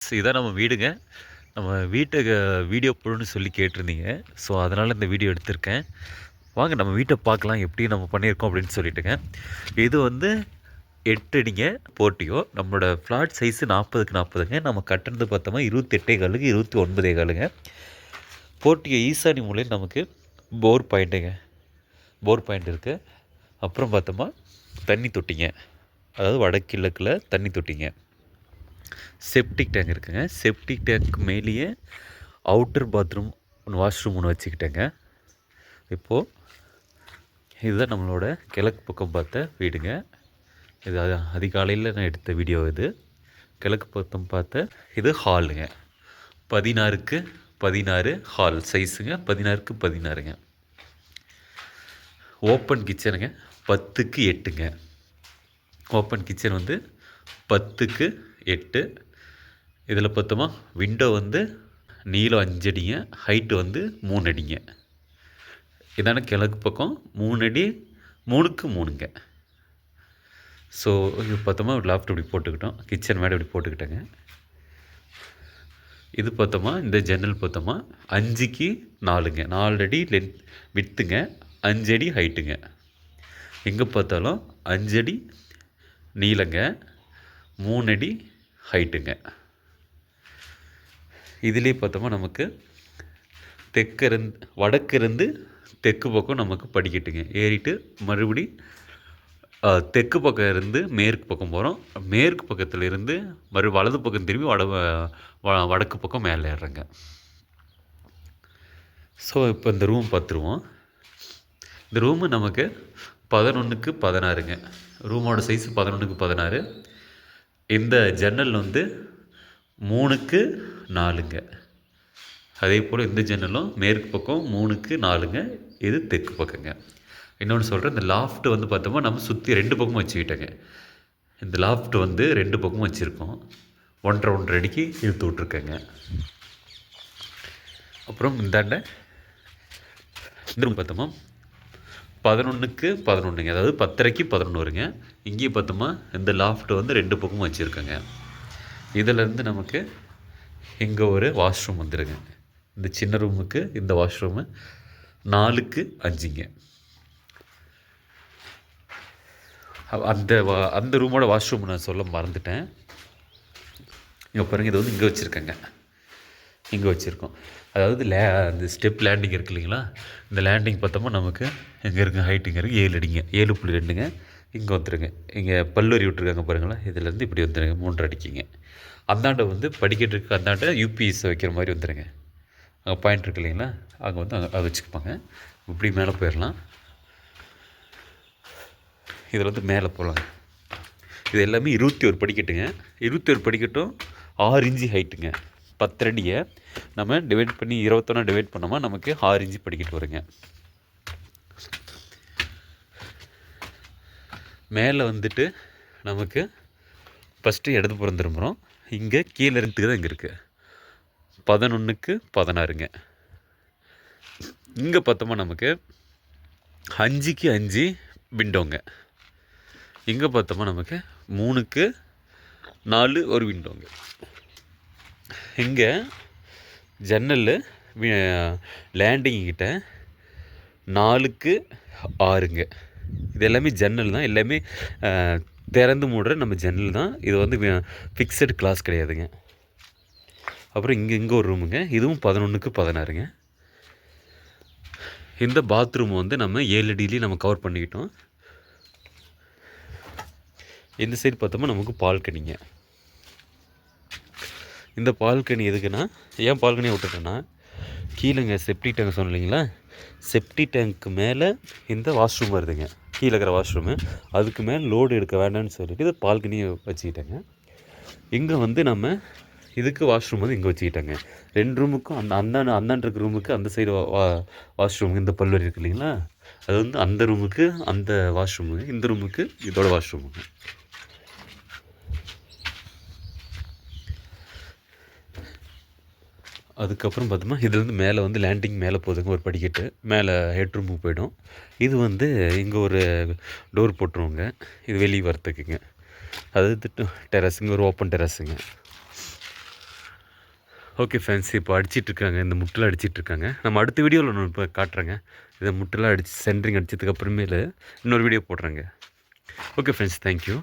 இதான் நம்ம வீடுங்க. நம்ம வீட்டுக்கு வீடியோ போடணும்னு சொல்லி கேட்டிருந்தீங்க. ஸோ, அதனால் இந்த வீடியோ எடுத்திருக்கேன். வாங்க நம்ம வீட்டை பார்க்கலாம் எப்படி நம்ம பண்ணியிருக்கோம் அப்படின்னு சொல்லிட்டுங்க. இது வந்து 8 அடிங்க போர்ட்டியோ. நம்மளோட ஃப்ளாட் சைஸு 40க்கு 40ங்க. நம்ம கட்டுறது பார்த்தோமா 28 29 போர்ட்டியோ ஈசானி மூலையில் நமக்கு போர் பாயிண்ட்டுங்க. போர் பாயிண்ட் இருக்குது. அப்புறம் பார்த்தோமா தண்ணி தொட்டிங்க. அதாவது வடகிழக்கில் தண்ணி தொட்டிங்க. செப்டிக் டேங்க் இருக்குங்க. செப்டிக் டேங்க் மேலேயே அவுட்டர் பாத்ரூம் வாஷ்ரூம் ஒன்று வச்சுக்கிட்டேங்க. இப்போது இதுதான் நம்மளோட கிழக்கு பக்கம் பார்த்த வீடுங்க. இது அதிகாலையில் நான் எடுத்த வீடியோ இது. கிழக்கு பக்கம் பார்த்த இது ஹாலுங்க. 16க்கு 16 ஹால் சைஸுங்க. 16க்கு 16ங்க. ஓப்பன் கிச்சனுங்க. 10க்கு 8ங்க. ஓப்பன் கிச்சன் வந்து 10க்கு 8. இதில் பார்த்தோமா விண்டோ வந்து நீளம் 5 அடிங்க, ஹைட்டு வந்து 3 அடிங்க. இதான கிழக்கு பக்கம் 3 அடி 3க்கு 3ங்க. ஸோ இது பார்த்தோமா லாஃப்ட் இப்படி போட்டுக்கிட்டோம், கிச்சன் மேலே இப்படி போட்டுக்கிட்டேங்க. இது பார்த்தோமா இந்த ஜன்னல் பார்த்தோமா 5க்கு 4ங்க. 4 அடி வித்துங்க, 5 அடி ஹைட்டுங்க. எங்கே பார்த்தாலும் 5 அடி நீளங்க, 3 அடி ஹைட்டுங்க. இதிலே பார்த்தோமா நமக்கு வடக்கிருந்து தெற்கு பக்கம் நமக்கு படிக்கட்டுங்க. ஏறிட்டு மறுபடி தெற்கு பக்கம் இருந்து மேற்கு பக்கம் போகிறோம். மேற்கு பக்கத்தில் இருந்து வலது பக்கம் திரும்பி வடக்கு பக்கம் மேலே ஏறுறேங்க. ஸோ இப்போ இந்த ரூம் பார்த்துருவோம். இந்த ரூமு நமக்கு 11க்கு 16ங்க. ரூமோட சைஸ் 11க்கு 16. இந்த ஜன்னல் வந்து 3க்கு 4ங்க. அதே போல் இந்த ஜன்னலும் மேற்கு பக்கம் 3க்கு 4ங்க. இது தெற்கு பக்கங்க. இன்னொன்று சொல்கிறேன், இந்த லாஃப்ட்டு வந்து பார்த்தோம்னா நம்ம சுற்றி 2 பக்கமும் வச்சுக்கிட்டேங்க. இந்த லாஃப்ட்டு வந்து 2 பக்கமும் வச்சுருக்கோம். 1.5 அடிக்கு இழுத்து விட்ருக்கேங்க. அப்புறம் இந்தாண்ட இந்த ரூம் பார்த்தோமா 11க்கு 11ங்க. அதாவது 10:30க்கு 11ங்க. இங்கேயும் பார்த்தோமா இந்த லாஃப்ட்டு வந்து 2 பக்கமும் வச்சுருக்கேங்க. இதிலேருந்து நமக்கு இங்கே ஒரு வாஷ்ரூம் வந்துடுங்க. இந்த சின்ன ரூமுக்கு இந்த வாஷ்ரூமு 4க்கு 5ங்க. அந்த ரூமோட வாஷ்ரூம் நான் சொல்ல மறந்துட்டேன். இங்கே பாருங்கள், இது வந்து இங்கே வச்சுருக்கேங்க. இங்கே வச்சுருக்கோம். அதாவது இந்த ஸ்டெப் லேண்டிங் இருக்குது இல்லைங்களா, இந்த லேண்டிங் பார்த்தோம்னா நமக்கு எங்கே இருக்குது ஹைட் இங்கே இருக்குது 7 அடிங்க, 7.2ங்க. இங்கே வந்துடுங்க. இங்கே பல்வரி விட்டுருக்காங்க பாருங்களேன், இதுலேருந்து இப்படி வந்துடுங்க 3 அடிக்குங்க. அந்தாண்ட வந்து படிக்கட்டுக்கு அந்தாண்ட யூபிஎஸ் வைக்கிற மாதிரி வந்துடுங்க. அங்கே பாயிண்ட் இருக்கு இல்லைங்களா, அங்கே வந்து அதை வச்சுக்குப்பாங்க. இப்படி மேலே போயிடலாம். இதில் வந்து மேலே போகலாங்க. இது எல்லாமே 21 படிக்கட்டுங்க. 21 படிக்கட்டும் 6 இன்ச்சு ஹைட்டுங்க. 10 அடியை நம்ம டிவைட் பண்ணி 21 டிவைட் பண்ணோமா நமக்கு 6 இன்ச்சு படிக்கட்டு வருங்க. மேலே வந்துட்டு நமக்கு ஃபஸ்ட்டு இடதுபுறம் திரும்புகிறோம். இங்கே கீழே இருந்துக்கு தான் இங்கே இருக்குது 11க்கு 16ங்க. இங்கே பார்த்தோமா நமக்கு 5க்கு 5 விண்டோங்க. இங்கே பார்த்தோமா நமக்கு 3க்கு 4 ஒரு விண்டோங்க. இங்கே ஜன்னல் லேண்டிங்கிட்ட 4க்கு 6ங்க. இது எல்லாமே ஜன்னல் தான், எல்லாமே திறந்து மூடுற நம்ம ஜன்னல் தான். இது வந்து ஃபிக்ஸடு கிளாஸ் கிடையாதுங்க. அப்புறம் இங்கே ஒரு ரூமுங்க. இதுவும் 11க்கு 16ங்க. இந்த பாத்ரூம் வந்து நம்ம 7 அடியிலையும் நம்ம கவர் பண்ணிக்கிட்டோம். இந்த சைடு பார்த்தோம்னா நமக்கு பால்கனிங்க. இந்த பால்கனி எதுக்குன்னா, ஏன் பால்கனியை விட்டுட்டேன்னா, கீழேங்க செப்டி டேங்க் சொன்னேன் இல்லைங்களா, செப்டி டேங்க்கு மேலே இந்த வாஷ்ரூம் வருதுங்க. கீழே இருக்கிற வாஷ்ரூமு அதுக்கு மேலே லோடு எடுக்க வேண்டாம்னு சொல்லிவிட்டு இது பால்கனியை வச்சுக்கிட்டேங்க. இங்கே வந்து நம்ம இதுக்கு வாஷ்ரூம் வந்து இங்கே வச்சுக்கிட்டேங்க. 2 ரூமுக்கும் அந்தாண்ட இருக்கிற ரூமுக்கு அந்த சைடு வாஷ்ரூம் இந்த பல்வரி இருக்குது இல்லைங்களா, அது வந்து அந்த ரூமுக்கு அந்த வாஷ்ரூமுங்க, இந்த ரூமுக்கு இதோட வாஷ்ரூமுங்க. அதுக்கப்புறம் பார்த்தோம்னா இதுலேருந்து மேலே வந்து லேண்டிங் மேலே போகுதுங்க, ஒரு படிக்கட்டு மேலே ஹெட் ரூமுக்கு போய்டும். இது வந்து இங்கே ஒரு டோர் போட்டுருவோங்க, இது வெளியே வரத்துக்குங்க. அதாவது டெரஸுங்க, ஒரு ஓப்பன் டெரஸுங்க. ஓகே ஃப்ரெண்ட்ஸ், இப்போ அடிச்சிட்ருக்காங்க, இந்த முட்டெல்லாம் அடிச்சிட்ருக்காங்க. நம்ம அடுத்த வீடியோவில் ஒன்று இப்போ காட்டுறேங்க. இதை முட்டெல்லாம் அடித்து சென்ட்ரிங் அடித்ததுக்கப்புறமேலு இன்னொரு வீடியோ போடுறேங்க. Okay friends, thank you.